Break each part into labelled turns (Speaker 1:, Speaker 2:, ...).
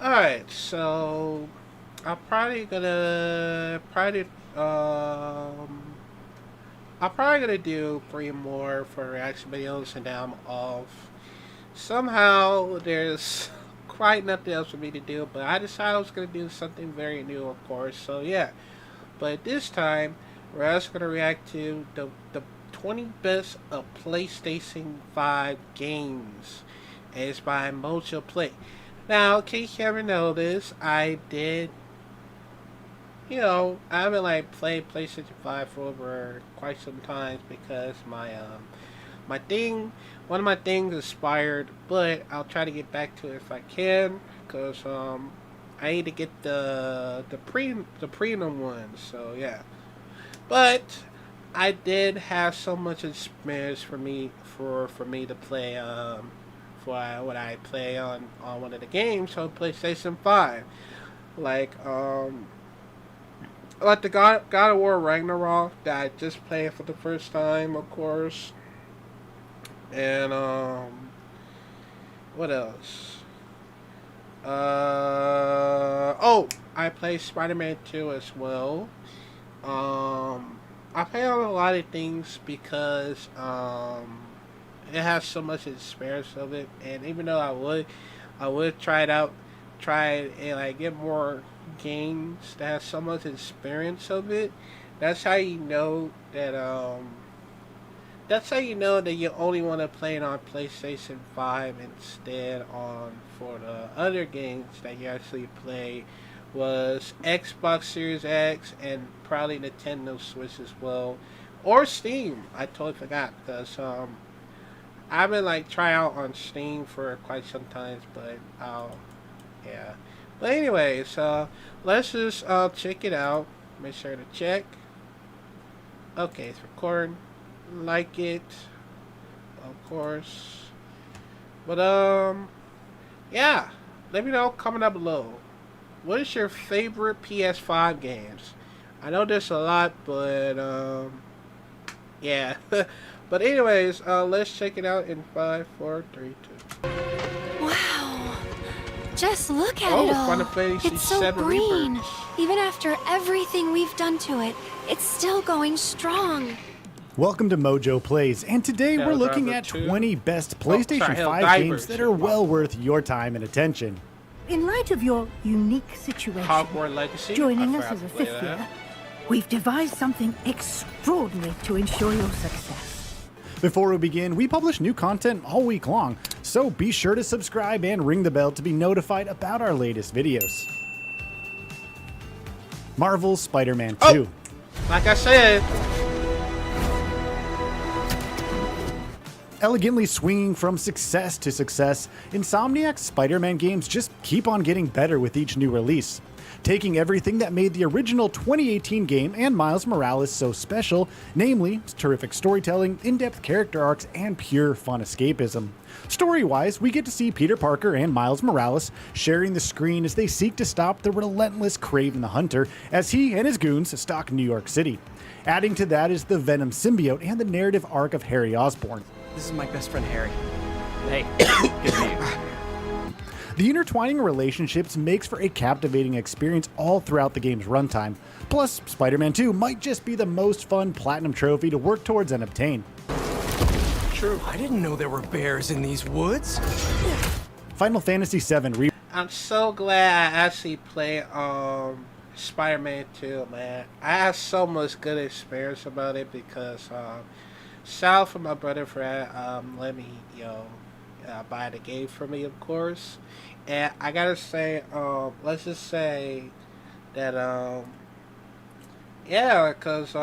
Speaker 1: Alright, so I'm probably gonna I'm probably gonna do three more for reaction videos and then I'm off. Somehow there's quite nothing else for me to do, but I decided I was gonna do something very new, of course. So yeah, but this time we're also gonna react to the 20 best of PlayStation 5 games, and it's by Mojo Play. Now, in case you haven't noticed, I haven't like played PlayStation 5 for over quite some time because my thing, one of my things expired, but I'll try to get back to it if I can, because I need to get the premium one. So yeah, but I did have so much experience for me to play for what I play on one of the games on PlayStation 5, like like the God of War Ragnarok that I just played for the first time, of course. And what else? Oh, I played Spider-Man 2 as well. I play on a lot of things because it has so much experience of it, and even though I would try it out, try it and like get more games that have so much experience of it. That's how you know that that's how you know that you only want to play it on PlayStation 5 instead on for the other games that you actually play was Xbox Series X and probably Nintendo Switch as well, or Steam. I totally forgot because I've been like trying out on Steam for quite some time, but yeah. But anyways, let's just check it out. Make sure to check. Okay, it's recording. Like it, of course. But yeah. Let me know comment down below. What is your favorite PS5 games? I know there's a lot, but yeah. But anyways, let's check it out in 5, 4, 3, 2.
Speaker 2: Wow. Just look at
Speaker 1: Oh,
Speaker 2: it all.
Speaker 1: Final Fantasy
Speaker 2: It's so
Speaker 1: 7
Speaker 2: green.
Speaker 1: Rebirth.
Speaker 2: Even after everything we've done to it, it's still going strong.
Speaker 3: Welcome to Mojo Plays, and today we're looking
Speaker 1: Helldivers
Speaker 3: at
Speaker 1: 2.
Speaker 3: 20 best
Speaker 1: Oh,
Speaker 3: PlayStation
Speaker 1: sorry,
Speaker 3: 5
Speaker 1: Helldivers
Speaker 3: games that
Speaker 1: 2.
Speaker 3: are well worth your time and attention.
Speaker 4: In light of your unique situation,
Speaker 1: Hogwarts Legacy.
Speaker 4: joining
Speaker 1: I
Speaker 4: us
Speaker 1: forgot
Speaker 4: as a
Speaker 1: to play
Speaker 4: fifth
Speaker 1: that.
Speaker 4: year, we've devised something extraordinary to ensure your success.
Speaker 3: Before we begin, we publish new content all week long, so be sure to subscribe and ring the bell to be notified about our latest videos. Marvel's Spider-Man 2.
Speaker 1: Like I said,
Speaker 3: Elegantly swinging from success to success, Insomniac's Spider-Man games just keep on getting better with each new release. Taking everything that made the original 2018 game and Miles Morales so special, namely terrific storytelling, in-depth character arcs, and pure fun escapism. Story-wise, we get to see Peter Parker and Miles Morales sharing the screen as they seek to stop the relentless Kraven the Hunter as he and his goons stalk New York City. Adding to that is the Venom symbiote and the narrative arc of Harry Osborn.
Speaker 5: This is my best friend Harry. Hey, good to meet you.
Speaker 3: The intertwining relationships makes for a captivating experience all throughout the game's runtime. Plus, Spider-Man 2 might just be the most fun platinum trophy to work towards and obtain.
Speaker 1: true.
Speaker 5: I didn't know there were bears in these woods.
Speaker 3: Final Fantasy VII
Speaker 1: I'm so glad I actually played Spider-Man 2, man. I have so much good experience about it because shout out for my brother for let me buy the game for me, of course. And I gotta say, let's just say that yeah, because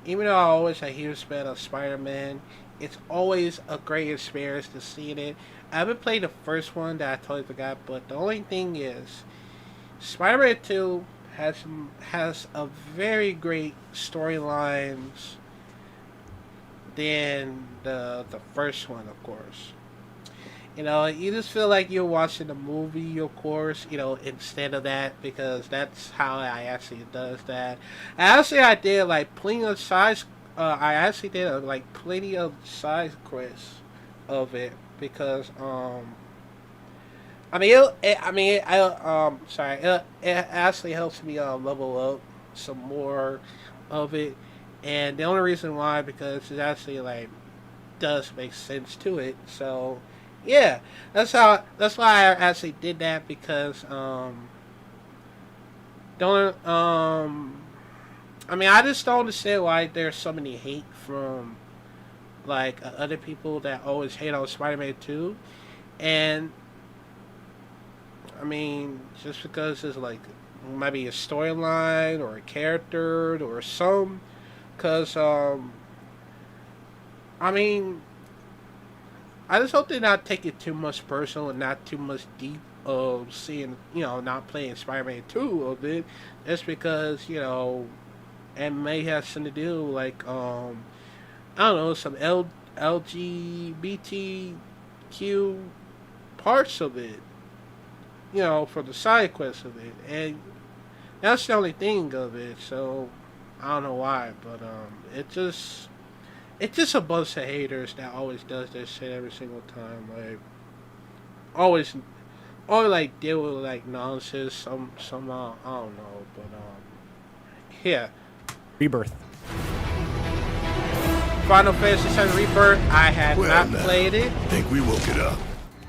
Speaker 1: even though I always a huge fan of Spider-Man, it's always a great experience to see it. I haven't played the first one that I totally forgot, but the only thing is, Spider-Man 2 has a very great storylines than the first one, of course. You know, you just feel like you're watching a movie, of course, instead of that, because that's how I actually does that. I did like plenty of size, I actually did like plenty of size quests of it, because, I mean, it actually helps me level up some more of it, and the only reason why because it actually like does make sense to it. So, yeah, that's why I actually did that because don't I mean I just don't understand why there's so many hate from like other people that always hate on Spider-Man 2, and I mean, just because it's like maybe a storyline or a character or some, because I mean, I just hope they not take it too much personal and not too much deep of seeing not playing Spider-Man 2 a bit, just because it may have something to do like I don't know some LGBTQ parts of it. For the side quest of it, and that's the only thing of it. So I don't know why, but it's just a bunch of haters that always does this shit every single time. Like always, like deal with like nonsense. Some I don't know, but yeah.
Speaker 3: Rebirth.
Speaker 1: Final Fantasy VII Rebirth. I had not played it.
Speaker 6: Think we woke it up.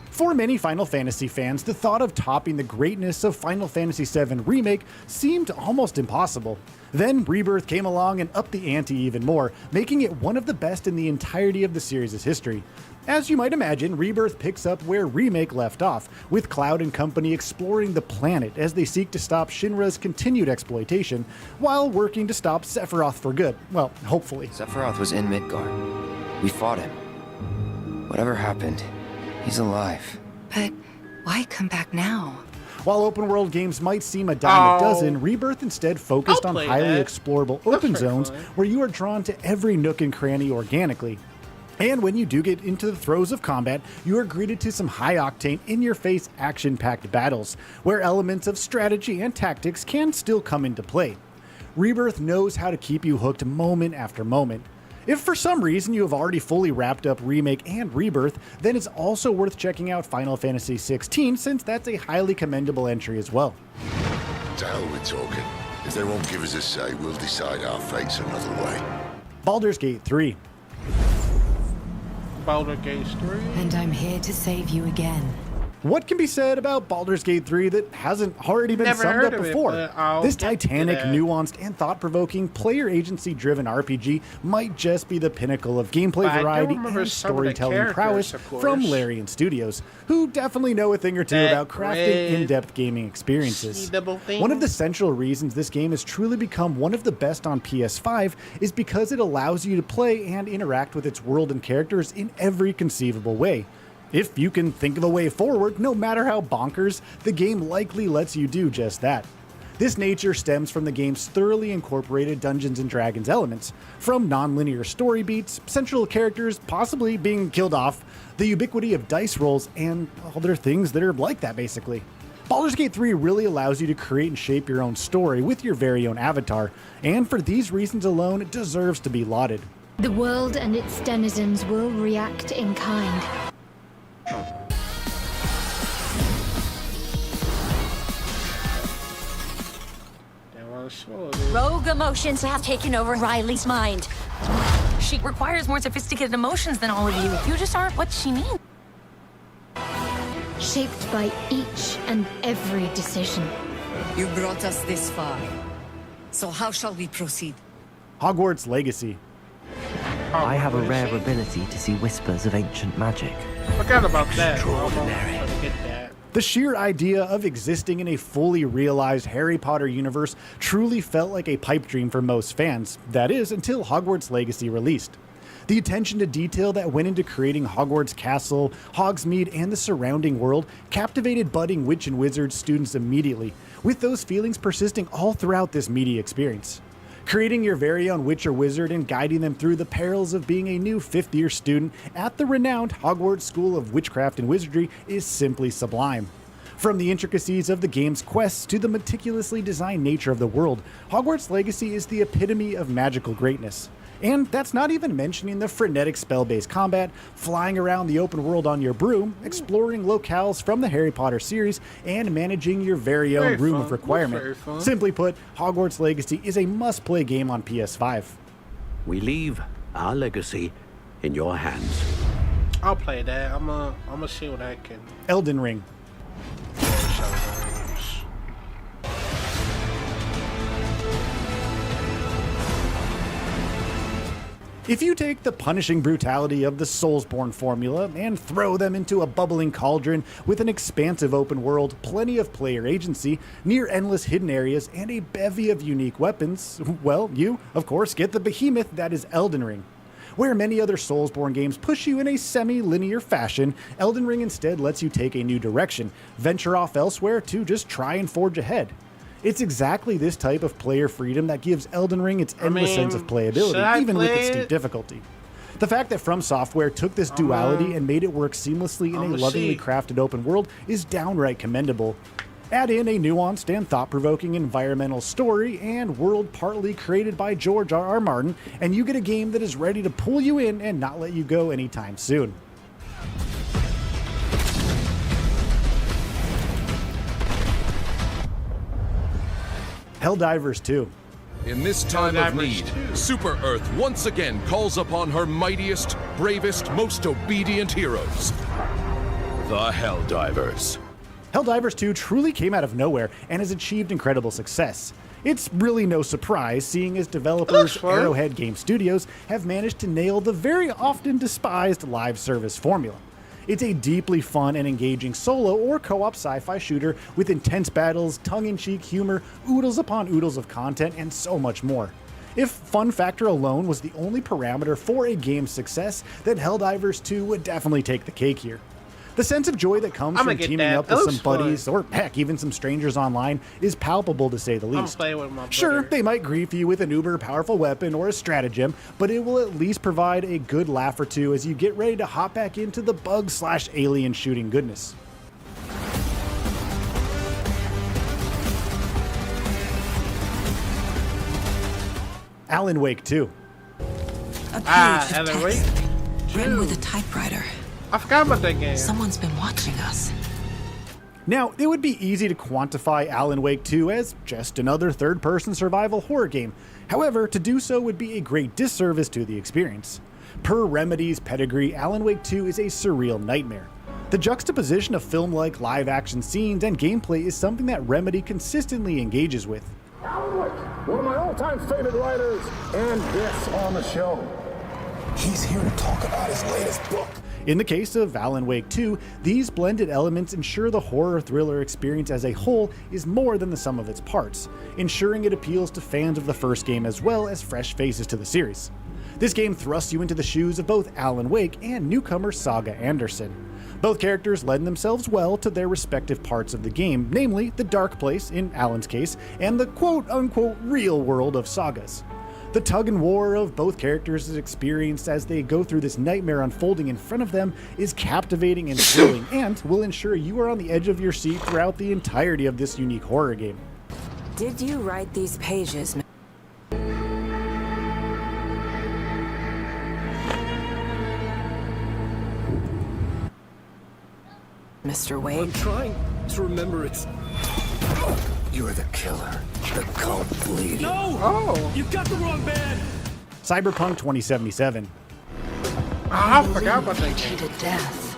Speaker 3: For many Final Fantasy fans, the thought of topping the greatness of Final Fantasy VII Remake seemed almost impossible. Then Rebirth came along and upped the ante even more, making it one of the best in the entirety of the series' history. As you might imagine, Rebirth picks up where Remake left off, with Cloud and company exploring the planet as they seek to stop Shinra's continued exploitation, while working to stop Sephiroth for good. Well, hopefully.
Speaker 7: Sephiroth was in Midgard. We fought him. Whatever happened, he's alive.
Speaker 2: But why come back now?
Speaker 3: While open world games might seem a dime a dozen, Rebirth instead focused on highly explorable open zones where you are drawn to every nook and cranny organically. And when you do get into the throes of combat, you are greeted to some high-octane, in-your-face, action-packed battles, where elements of strategy and tactics can still come into play. Rebirth knows how to keep you hooked moment after moment. If for some reason you have already fully wrapped up Remake and Rebirth, then it's also worth checking out Final Fantasy XVI, since that's a highly commendable entry as well.
Speaker 6: To hell we're talking. If they won't give us a say, we'll decide our fates another way.
Speaker 3: Baldur's Gate 3.
Speaker 1: Baldur's Gate 3.
Speaker 8: And I'm here to save you again.
Speaker 3: What can be said about Baldur's Gate 3 that hasn't already been summed up before? This titanic, nuanced, and thought-provoking, player agency-driven RPG might just be the pinnacle of gameplay variety and storytelling prowess from Larian Studios, who definitely know a thing or two about crafting in-depth gaming experiences. One of the central reasons this game has truly become one of the best on PS5 is because it allows you to play and interact with its world and characters in every conceivable way. If you can think of a way forward, no matter how bonkers, the game likely lets you do just that. This nature stems from the game's thoroughly incorporated Dungeons & Dragons elements, from non-linear story beats, central characters possibly being killed off, the ubiquity of dice rolls, and other things that are like that basically. Baldur's Gate 3 really allows you to create and shape your own story with your very own avatar, and for these reasons alone, it deserves to be lauded.
Speaker 9: The world and its denizens will react in kind.
Speaker 10: Rogue emotions have taken over Riley's mind. She requires more sophisticated emotions than all of you. You just aren't what she needs.
Speaker 9: Shaped by each and every decision.
Speaker 8: You brought us this far. So how shall we proceed?
Speaker 3: Hogwarts Legacy.
Speaker 11: I have a rare ability to see whispers of ancient magic.
Speaker 1: Forgot about that.
Speaker 6: Extraordinary.
Speaker 3: The sheer idea of existing in a fully realized Harry Potter universe truly felt like a pipe dream for most fans, that is, until Hogwarts Legacy released. The attention to detail that went into creating Hogwarts Castle, Hogsmeade, and the surrounding world captivated budding witch and wizard students immediately, with those feelings persisting all throughout this media experience. Creating your very own witch or wizard and guiding them through the perils of being a new fifth-year student at the renowned Hogwarts School of Witchcraft and Wizardry is simply sublime. From the intricacies of the game's quests to the meticulously designed nature of the world, Hogwarts Legacy is the epitome of magical greatness. And that's not even mentioning the frenetic spell-based combat, flying around the open world on your broom, exploring locales from the Harry Potter series, and managing your very own room of requirement. Simply put, Hogwarts Legacy is a must-play game on PS5.
Speaker 12: We leave our legacy in your hands.
Speaker 1: I'll play that. I'm gonna see what I can.
Speaker 3: Elden Ring. If you take the punishing brutality of the Soulsborne formula and throw them into a bubbling cauldron with an expansive open world, plenty of player agency, near endless hidden areas, and a bevy of unique weapons, well, you, of course, get the behemoth that is Elden Ring. Where many other Soulsborne games push you in a semi-linear fashion, Elden Ring instead lets you take a new direction, venture off elsewhere to just try and forge ahead. It's exactly this type of player freedom that gives Elden Ring its endless sense of playability, even with its steep difficulty. The fact that From Software took this duality and made it work seamlessly in a lovingly crafted open world is downright commendable. Add in a nuanced and thought-provoking environmental story and world partly created by George R.R. Martin, and you get a game that is ready to pull you in and not let you go anytime soon. Helldivers 2.
Speaker 13: In this time of need, Super Earth once again calls upon her mightiest, bravest, most obedient heroes. The Helldivers.
Speaker 3: Helldivers 2 truly came out of nowhere and has achieved incredible success. It's really no surprise, seeing as developers Arrowhead Game Studios have managed to nail the very often despised live service formula. It's a deeply fun and engaging solo or co-op sci-fi shooter with intense battles, tongue-in-cheek humor, oodles upon oodles of content, and so much more. If fun factor alone was the only parameter for a game's success, then Helldivers 2 would definitely take the cake here. The sense of joy that comes from teaming up with some buddies, or heck, even some strangers online, is palpable to say the least. Sure, they might grief you with an uber powerful weapon or a stratagem, but it will at least provide a good laugh or two as you get ready to hop back into the bug/alien shooting goodness. Alan Wake 2.
Speaker 1: Alan Wake?
Speaker 8: Written with a typewriter.
Speaker 1: I forgot about that game.
Speaker 8: Someone's been watching us.
Speaker 3: Now, it would be easy to quantify Alan Wake 2 as just another third-person survival horror game. However, to do so would be a great disservice to the experience. Per Remedy's pedigree, Alan Wake 2 is a surreal nightmare. The juxtaposition of film-like live-action scenes and gameplay is something that Remedy consistently engages with.
Speaker 14: Alan Wake, one of my all-time favorite writers, and this on the show. He's here to talk about his latest book.
Speaker 3: In the case of Alan Wake 2, these blended elements ensure the horror thriller experience as a whole is more than the sum of its parts, ensuring it appeals to fans of the first game as well as fresh faces to the series. This game thrusts you into the shoes of both Alan Wake and newcomer Saga Anderson. Both characters lend themselves well to their respective parts of the game, namely the dark place, in Alan's case, and the quote-unquote real world of Saga's. The tug and war of both characters is experienced as they go through this nightmare unfolding in front of them is captivating and thrilling, and will ensure you are on the edge of your seat throughout the entirety of this unique horror game.
Speaker 15: Did you write these pages, Mr. Wake?
Speaker 14: I'm trying to remember it. You're the killer. The cold bleeding.
Speaker 15: No!
Speaker 14: Oh!
Speaker 15: You got the wrong band!
Speaker 3: Cyberpunk 2077.
Speaker 1: I forgot about that game.
Speaker 16: Cheated death.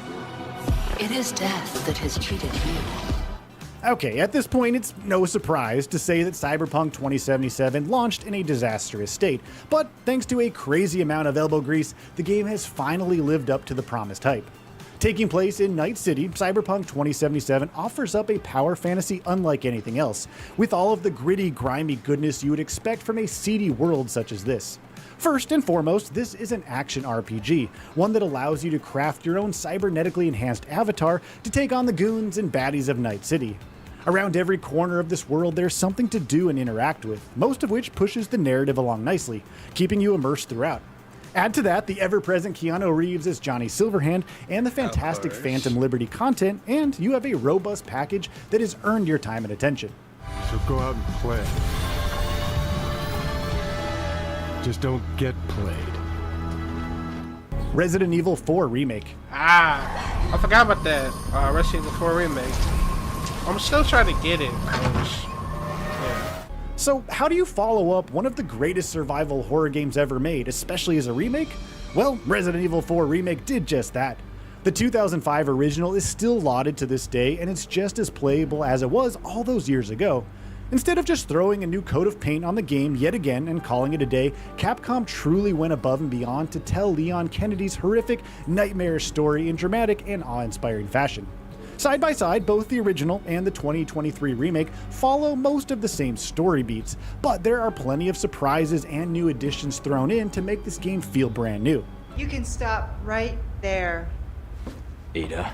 Speaker 16: It is death that has cheated you.
Speaker 3: Okay, at this point, it's no surprise to say that Cyberpunk 2077 launched in a disastrous state, but thanks to a crazy amount of elbow grease, the game has finally lived up to the promised hype. Taking place in Night City, Cyberpunk 2077 offers up a power fantasy unlike anything else, with all of the gritty, grimy goodness you would expect from a seedy world such as this. First and foremost, this is an action RPG, one that allows you to craft your own cybernetically enhanced avatar to take on the goons and baddies of Night City. Around every corner of this world there's something to do and interact with, most of which pushes the narrative along nicely, keeping you immersed throughout. Add to that the ever-present Keanu Reeves as Johnny Silverhand and the fantastic Phantom Liberty content, and you have a robust package that has earned your time and attention.
Speaker 17: So go out and play. just don't get played.
Speaker 3: Resident Evil 4 Remake.
Speaker 1: I forgot about that. Resident Evil 4 Remake. I'm still trying to get it. Yeah.
Speaker 3: So how do you follow up one of the greatest survival horror games ever made, especially as a remake? Well, Resident Evil 4 Remake did just that. The 2005 original is still lauded to this day, and it's just as playable as it was all those years ago. Instead of just throwing a new coat of paint on the game yet again and calling it a day, Capcom truly went above and beyond to tell Leon Kennedy's horrific, nightmarish story in dramatic and awe-inspiring fashion. Side by side, both the original and the 2023 remake follow most of the same story beats, but there are plenty of surprises and new additions thrown in to make this game feel brand new.
Speaker 18: You can stop right there.
Speaker 5: Ada.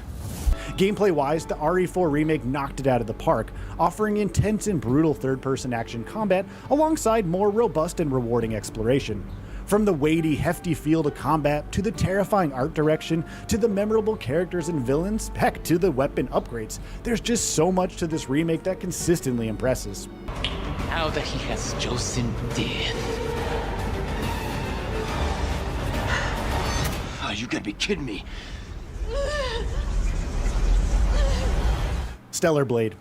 Speaker 3: Gameplay-wise, the RE4 remake knocked it out of the park, offering intense and brutal third-person action combat alongside more robust and rewarding exploration. From the weighty, hefty feel to combat, to the terrifying art direction, to the memorable characters and villains, heck, to the weapon upgrades, there's just so much to this remake that consistently impresses.
Speaker 19: Now that he has chosen death. Oh, you gotta be kidding me.
Speaker 3: Stellar Blade.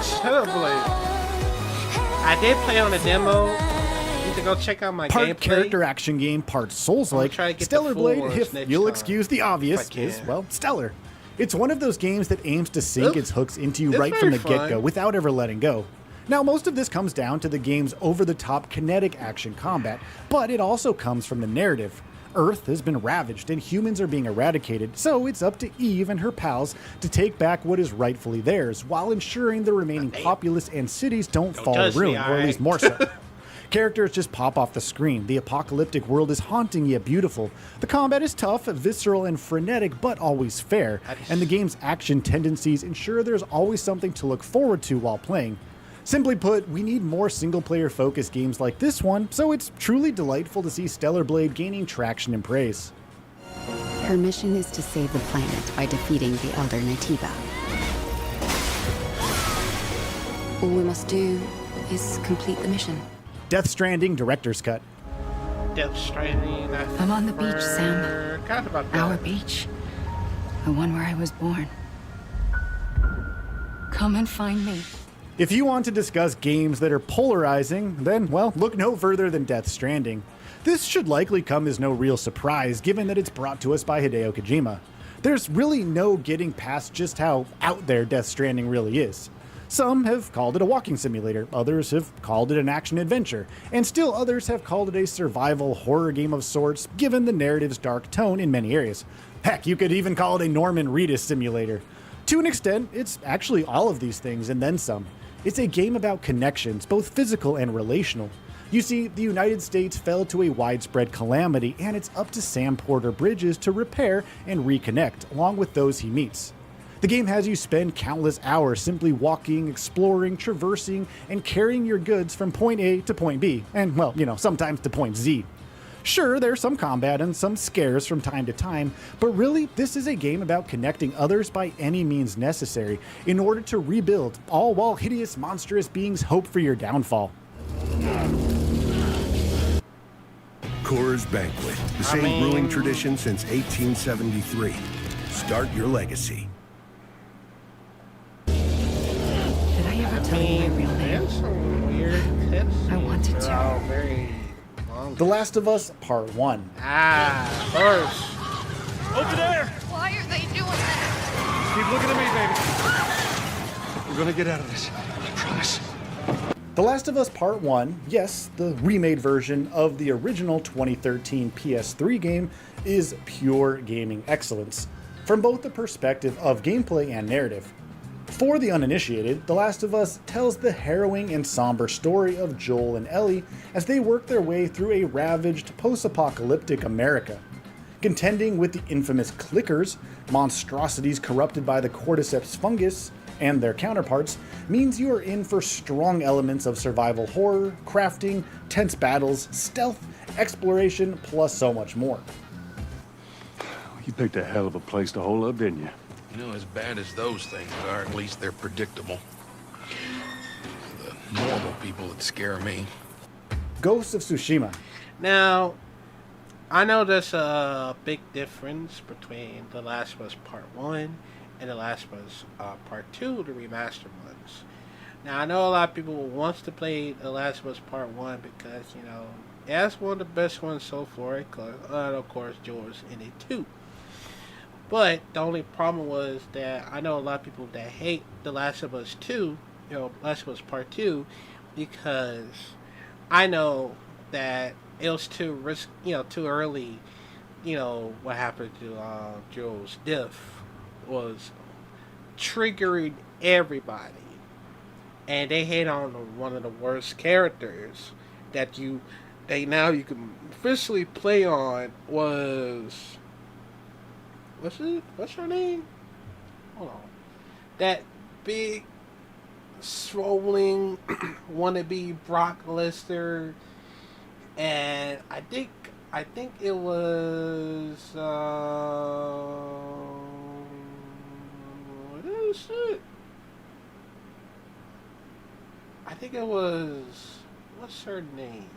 Speaker 1: Stellar Blade. I did play on a demo. Need to go check out my
Speaker 3: part
Speaker 1: gameplay.
Speaker 3: Character action game, part Souls-like. Stellar Blade, if you'll excuse the obvious, is, well, stellar. It's one of those games that aims to sink its hooks into you right from the get-go without ever letting go. Now, most of this comes down to the game's over-the-top kinetic action combat, but it also comes from the narrative. Earth has been ravaged and humans are being eradicated, so it's up to Eve and her pals to take back what is rightfully theirs, while ensuring the remaining populace and cities don't fall ruin, or at least more so. Characters just pop off the screen. The apocalyptic world is haunting yet beautiful. The combat is tough, visceral, and frenetic, but always fair. And the game's action tendencies ensure there's always something to look forward to while playing. Simply put, we need more single-player focused games like this one, so it's truly delightful to see Stellar Blade gaining traction and praise.
Speaker 20: Her mission is to save the planet by defeating the Elder Natiba. All we must do is complete the mission.
Speaker 3: Death Stranding Director's Cut.
Speaker 1: Death Stranding.
Speaker 15: I'm on the beach, Sam. Our beach. The one where I was born. Come and find me.
Speaker 3: If you want to discuss games that are polarizing, then, well, look no further than Death Stranding. This should likely come as no real surprise, given that it's brought to us by Hideo Kojima. There's really no getting past just how out there Death Stranding really is. Some have called it a walking simulator, others have called it an action-adventure, and still others have called it a survival horror game of sorts, given the narrative's dark tone in many areas. Heck, you could even call it a Norman Reedus simulator. To an extent, it's actually all of these things and then some. It's a game about connections, both physical and relational. You see, the United States fell to a widespread calamity, and it's up to Sam Porter Bridges to repair and reconnect, along with those he meets. The game has you spend countless hours simply walking, exploring, traversing, and carrying your goods from point A to point B, and, well, sometimes to point Z. Sure, there's some combat and some scares from time to time, but really, this is a game about connecting others by any means necessary in order to rebuild, all while hideous, monstrous beings hope for your downfall.
Speaker 21: Coors Banquet, the same brewing tradition since 1873. Start your legacy.
Speaker 15: Did I ever tell you my real name?
Speaker 1: Some weird tips.
Speaker 15: I wanted to.
Speaker 1: Oh, very long.
Speaker 3: The Last of Us Part 1.
Speaker 1: Of course.
Speaker 15: Over there!
Speaker 2: Why are they doing that?
Speaker 17: Keep looking at me, baby. We're gonna get out of this. I promise.
Speaker 3: The Last of Us Part 1, yes, the remade version of the original 2013 PS3 game, is pure gaming excellence, from both the perspective of gameplay and narrative. For the uninitiated, The Last of Us tells the harrowing and somber story of Joel and Ellie as they work their way through a ravaged, post-apocalyptic America. Contending with the infamous clickers, monstrosities corrupted by the cordyceps fungus, and their counterparts, means you are in for strong elements of survival horror, crafting, tense battles, stealth, exploration, plus so much more.
Speaker 17: You picked a hell of a place to hole up, didn't you?
Speaker 22: You know, as bad as those things are, at least they're predictable. The normal people that scare me.
Speaker 3: Ghost of Tsushima.
Speaker 1: Now, I know there's a big difference between The Last of Us Part 1 and The Last of Us Part 2, the remastered ones. Now, I know a lot of people wants to play The Last of Us Part 1 because, you know, that's one of the best ones so far, because, of course, Joel's in it too. But the only problem was that I know a lot of people that hate The Last of Us 2, you know, Last of Us Part 2, because I know that it was too too early. You know, what happened to Joel's death was triggering everybody. And they hate on one of the worst characters that now you can officially play on was, what's her name? Hold on. That big swollen wannabe Brock Lesnar, and I think it was what is it? I think it was, what's her name?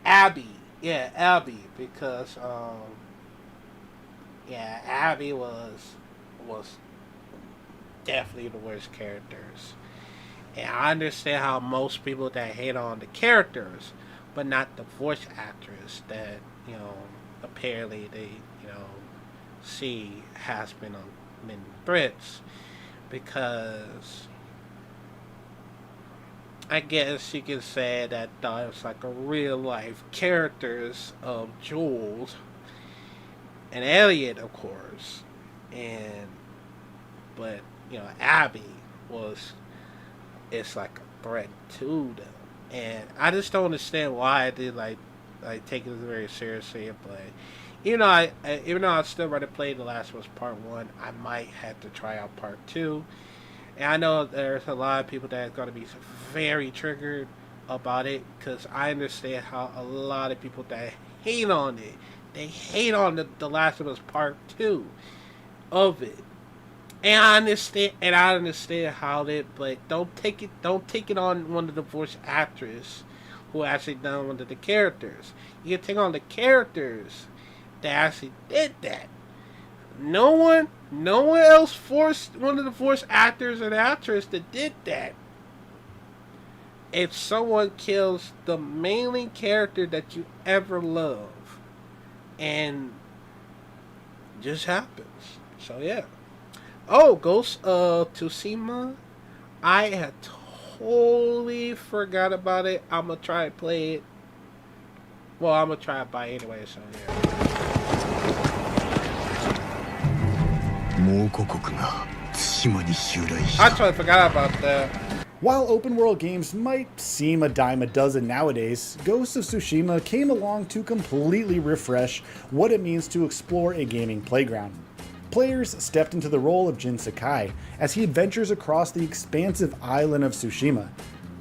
Speaker 1: Abby. Yeah, Abby, because Abby was definitely the worst characters. And I understand how most people that hate on the characters, but not the voice actress that, you know, apparently they, you know, see has been on many threats, because I guess you can say that it's like a real life characters of Jules and Elliot, of course, but you know, Abby it's like a threat to them, and I just don't understand why I did like take it very seriously. But even though I still rather play The Last of Us Part 1, I might have to try out Part 2. And I know there's a lot of people that are going to be very triggered about it, because I understand how a lot of people that hate on it, they hate on the Last of Us Part 2 of it. And I understand how it, but don't take it on one of the voice actors who actually done one of the characters. You can take on the characters that actually did that. No one else forced one of the voice actors or the actress that did that. If someone kills the main character that you ever love, and just happens. So yeah. Oh, Ghost of Tsushima. I had totally forgot about it. I'm gonna try and play it. Well, I'm gonna try it by anyway, so yeah. I totally forgot about that.
Speaker 3: While open world games might seem a dime a dozen nowadays, Ghost of Tsushima came along to completely refresh what it means to explore a gaming playground. Players stepped into the role of Jin Sakai as he adventures across the expansive island of Tsushima.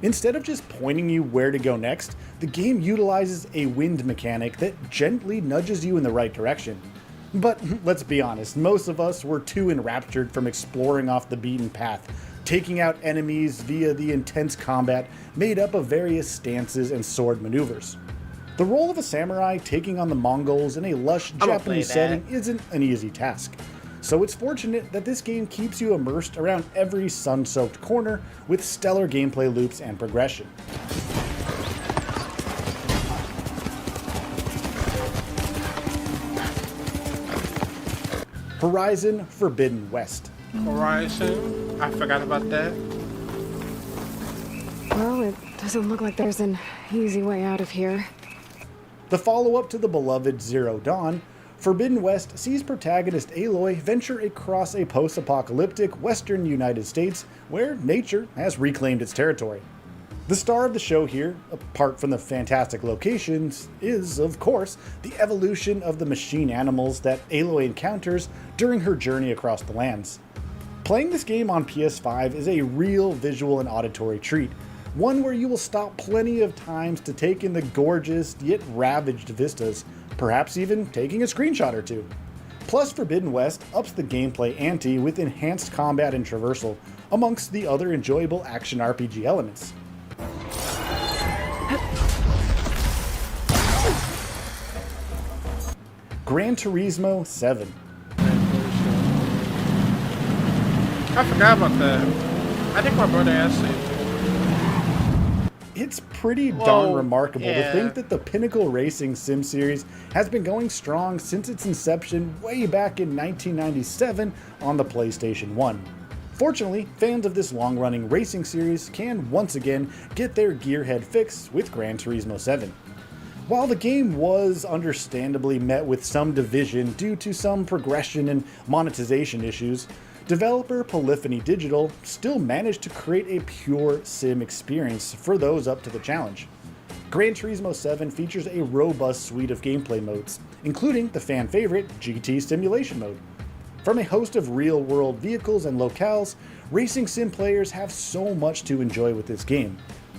Speaker 3: Instead of just pointing you where to go next, the game utilizes a wind mechanic that gently nudges you in the right direction. But let's be honest, most of us were too enraptured from exploring off the beaten path, taking out enemies via the intense combat made up of various stances and sword maneuvers. The role of a samurai taking on the Mongols in a lush Japanese setting isn't an easy task. So it's fortunate that this game keeps you immersed around every sun-soaked corner with stellar gameplay loops and progression. Horizon Forbidden West.
Speaker 1: Horizon? I forgot about that.
Speaker 4: Well, it doesn't look like there's an easy way out of here.
Speaker 3: The follow-up to the beloved Zero Dawn, Forbidden West sees protagonist Aloy venture across a post-apocalyptic western United States where nature has reclaimed its territory. The star of the show here, apart from the fantastic locations, is, of course, the evolution of the machine animals that Aloy encounters during her journey across the lands. Playing this game on PS5 is a real visual and auditory treat, One where you will stop plenty of times to take in the gorgeous yet ravaged vistas, perhaps even taking a screenshot or two. Plus, Forbidden West ups the gameplay ante with enhanced combat and traversal, amongst the other enjoyable action RPG elements. Gran Turismo 7.
Speaker 1: I forgot about that. I think my brother asked it.
Speaker 3: It's pretty darn remarkable to think that the pinnacle racing sim series has been going strong since its inception way back in 1997 on the PlayStation 1. Fortunately, fans of this long-running racing series can once again get their gearhead fix with Gran Turismo 7. While the game was understandably met with some division due to some progression and monetization issues, developer Polyphony Digital still managed to create a pure sim experience for those up to the challenge. Gran Turismo 7 features a robust suite of gameplay modes, including the fan favorite GT Simulation mode. From a host of real-world vehicles and locales, racing sim players have so much to enjoy with this game.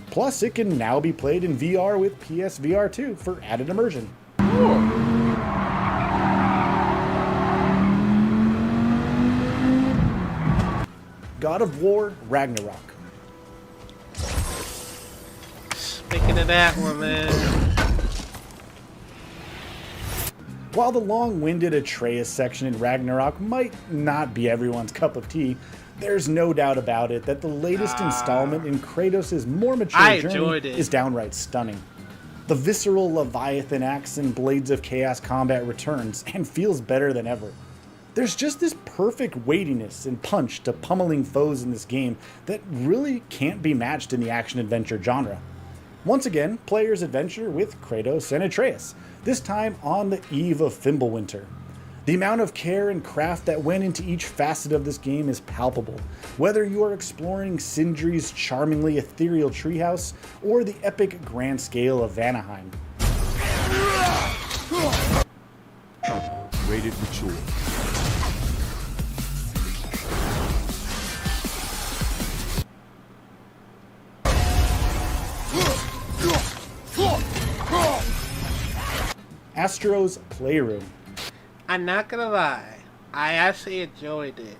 Speaker 3: Plus, it can now be played in VR with PSVR 2 for added immersion. God of War Ragnarok.
Speaker 1: Speaking of that one, man.
Speaker 3: While the long-winded Atreus section in Ragnarok might not be everyone's cup of tea, there's no doubt about it that the latest installment in Kratos' more mature journey is downright stunning. The visceral Leviathan axe and Blades of Chaos combat returns and feels better than ever. There's just this perfect weightiness and punch to pummeling foes in this game that really can't be matched in the action-adventure genre. Once again, players adventure with Kratos and Atreus, this time on the eve of Fimbulwinter. The amount of care and craft that went into each facet of this game is palpable, whether you are exploring Sindri's charmingly ethereal treehouse or the epic grand scale of Vanaheim.
Speaker 7: Rated mature.
Speaker 3: Astro's Playroom.
Speaker 1: I'm not gonna lie, I actually enjoyed it.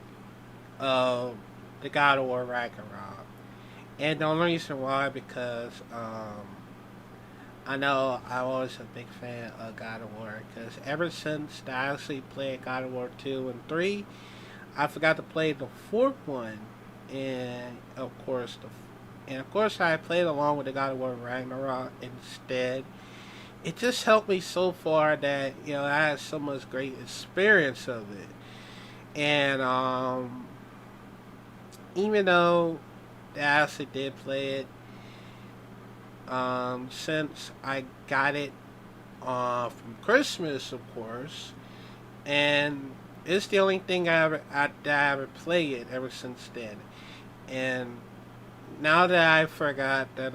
Speaker 1: The God of War Ragnarok. And the only reason why, because I know I was a big fan of God of War, because ever since I actually played God of War 2 and 3, I forgot to play the fourth one, and of course I played along with the God of War Ragnarok instead. It just helped me so far that, you know, I had so much great experience of it. And even though I actually did play it, since I got it from Christmas, of course, and it's the only thing I ever played it ever since then. And now that I forgot that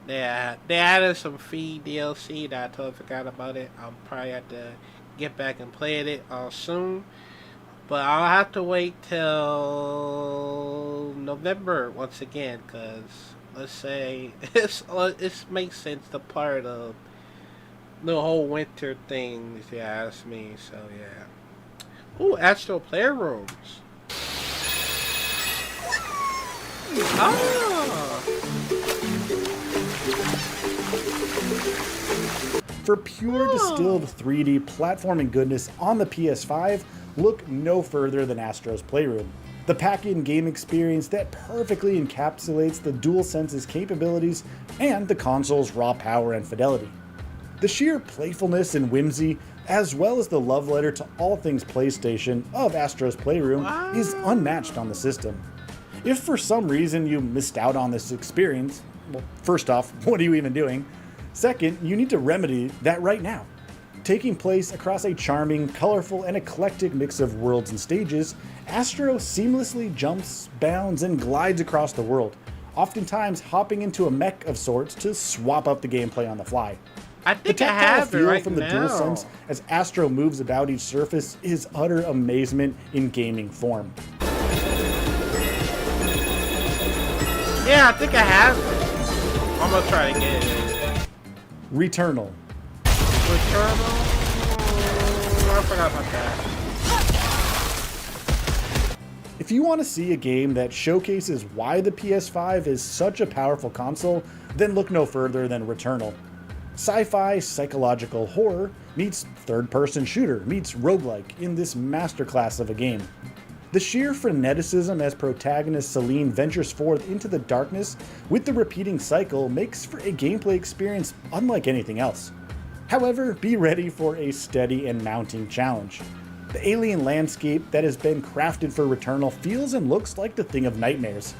Speaker 1: they added some free DLC that I totally forgot about it. I'll probably have to get back and play it soon. But I'll have to wait till November once again, because let's say it makes sense the part of the whole winter thing, if you ask me. So yeah. Ooh, Astro Playrooms. Ah.
Speaker 3: For pure distilled 3D platforming goodness on the PS5, look no further than Astro's Playroom. The pack-in game experience that perfectly encapsulates the DualSense's capabilities and the console's raw power and fidelity. The sheer playfulness and whimsy, as well as the love letter to all things PlayStation of Astro's Playroom, is unmatched on the system. If for some reason you missed out on this experience, well, first off, what are you even doing? Second, you need to remedy that right now. Taking place across a charming, colorful, and eclectic mix of worlds and stages, Astro seamlessly jumps, bounds, and glides across the world, oftentimes hopping into a mech of sorts to swap up the gameplay on the fly.
Speaker 1: I think
Speaker 3: the
Speaker 1: I have
Speaker 3: feel
Speaker 1: it right
Speaker 3: from the
Speaker 1: now.
Speaker 3: DualSense as Astro moves about each surface is utter amazement in gaming form.
Speaker 1: Yeah, I think I have it. I'm gonna try to get it.
Speaker 3: Returnal.
Speaker 1: Returnal? I forgot about that.
Speaker 3: If you want to see a game that showcases why the PS5 is such a powerful console, then look no further than Returnal. Sci-fi psychological horror meets third-person shooter meets roguelike in this masterclass of a game. The sheer freneticism as protagonist Celine ventures forth into the darkness with the repeating cycle makes for a gameplay experience unlike anything else. However, be ready for a steady and mounting challenge. The alien landscape that has been crafted for Returnal feels and looks like the thing of nightmares.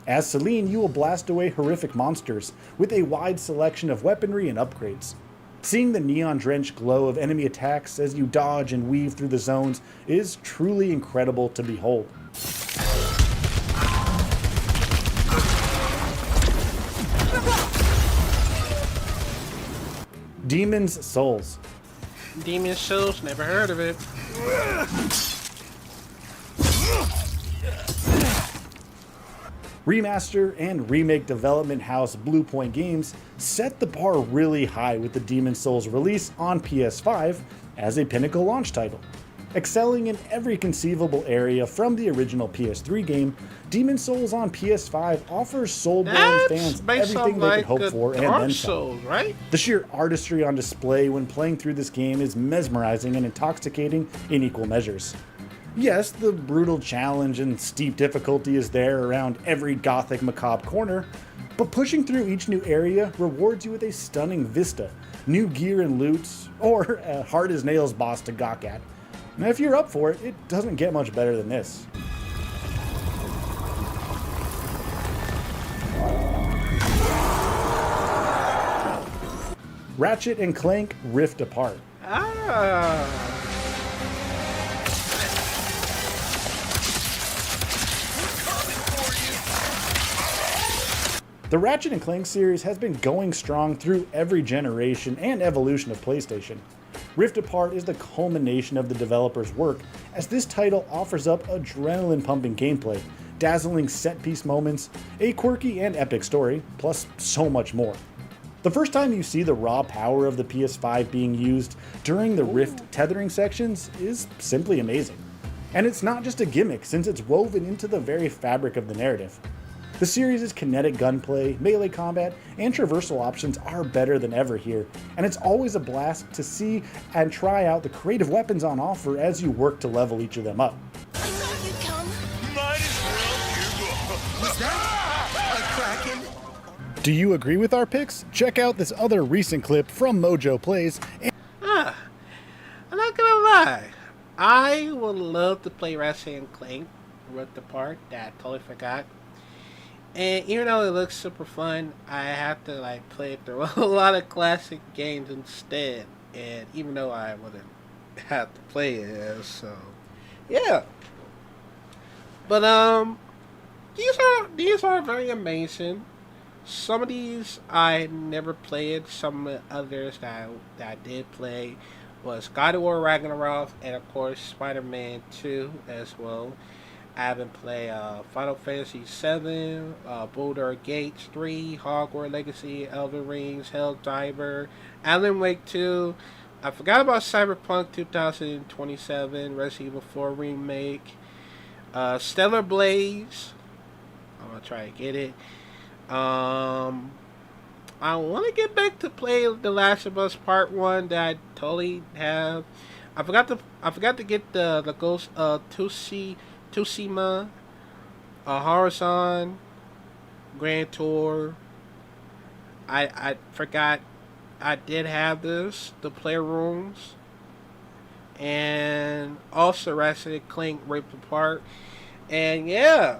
Speaker 3: As Celine, you will blast away horrific monsters with a wide selection of weaponry and upgrades. Seeing the neon-drenched glow of enemy attacks as you dodge and weave through the zones is truly incredible to behold. Demon's Souls.
Speaker 1: Demon's Souls, never heard of it.
Speaker 3: Remaster and remake development house Bluepoint Games set the bar really high with the Demon's Souls release on PS5 as a pinnacle launch title. Excelling in every conceivable area from the original PS3 game, Demon's Souls on PS5 offers Soulborne fans everything they could hope for and then some.
Speaker 1: Right?
Speaker 3: The sheer artistry on display when playing through this game is mesmerizing and intoxicating in equal measures. Yes, the brutal challenge and steep difficulty is there around every gothic macabre corner, but pushing through each new area rewards you with a stunning vista, new gear and loot, or a hard-as-nails boss to gawk at. Now if you're up for it, it doesn't get much better than this. Ratchet and Clank Rift Apart. The Ratchet & Clank series has been going strong through every generation and evolution of PlayStation. Rift Apart is the culmination of the developer's work, as this title offers up adrenaline-pumping gameplay, dazzling set-piece moments, a quirky and epic story, plus so much more. The first time you see the raw power of the PS5 being used during the Rift tethering sections is simply amazing. And it's not just a gimmick, since it's woven into the very fabric of the narrative. The series' kinetic gunplay, melee combat, and traversal options are better than ever here, and it's always a blast to see and try out the creative weapons on offer as you work to level each of them up.
Speaker 14: Was that a kraken?
Speaker 3: Do you agree with our picks? Check out this other recent clip from Mojo Plays.
Speaker 1: I'm not gonna lie, I would love to play Ratchet & Clank Rift Apart. That I totally forgot. And even though it looks super fun, I have to like play through a lot of classic games instead. And even though I wouldn't have to play it, so yeah. But these are very amazing. Some of these I never played. Some of the others that I did play was God of War Ragnarok and of course Spider-Man 2 as well. I haven't played Final Fantasy VII, Baldur's Gate 3, Hogwarts Legacy, Elden Rings, Helldiver, Alan Wake 2. I forgot about Cyberpunk 2027, Resident Evil 4 Remake, Stellar Blaze. I'm going to try to get it. I want to get back to play The Last of Us Part 1 that I totally have. I forgot to get the Ghost of Tsushima, Horizon, Grand Tour. I forgot I did have this, the Playrooms, and also Ratchet & Clank Rift Apart. And yeah,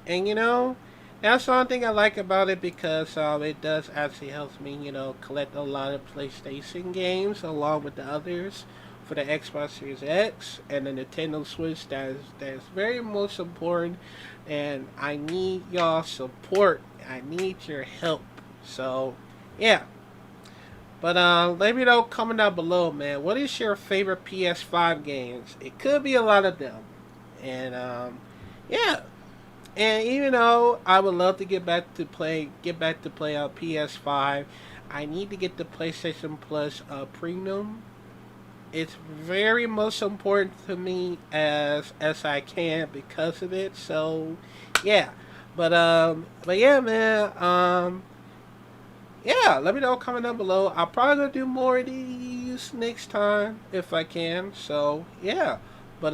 Speaker 1: and you know, that's the only thing I like about it, because it does actually help me, you know, collect a lot of PlayStation games along with the others for the Xbox Series X and the Nintendo Switch. That's very most important, and I need y'all support. I need your help. So yeah, but let me know, comment down below, man, what is your favorite PS5 games? It could be a lot of them. And yeah, And even though I would love to get back to play on PS5, I need to get the PlayStation Plus Premium. It's very most important to me as I can because of it. So yeah, but yeah, man. Yeah, let me know, comment down below. I'll probably gonna do more of these next time if I can. So yeah, but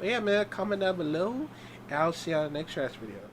Speaker 1: yeah, man, comment down below, and I'll see you on the next trash video.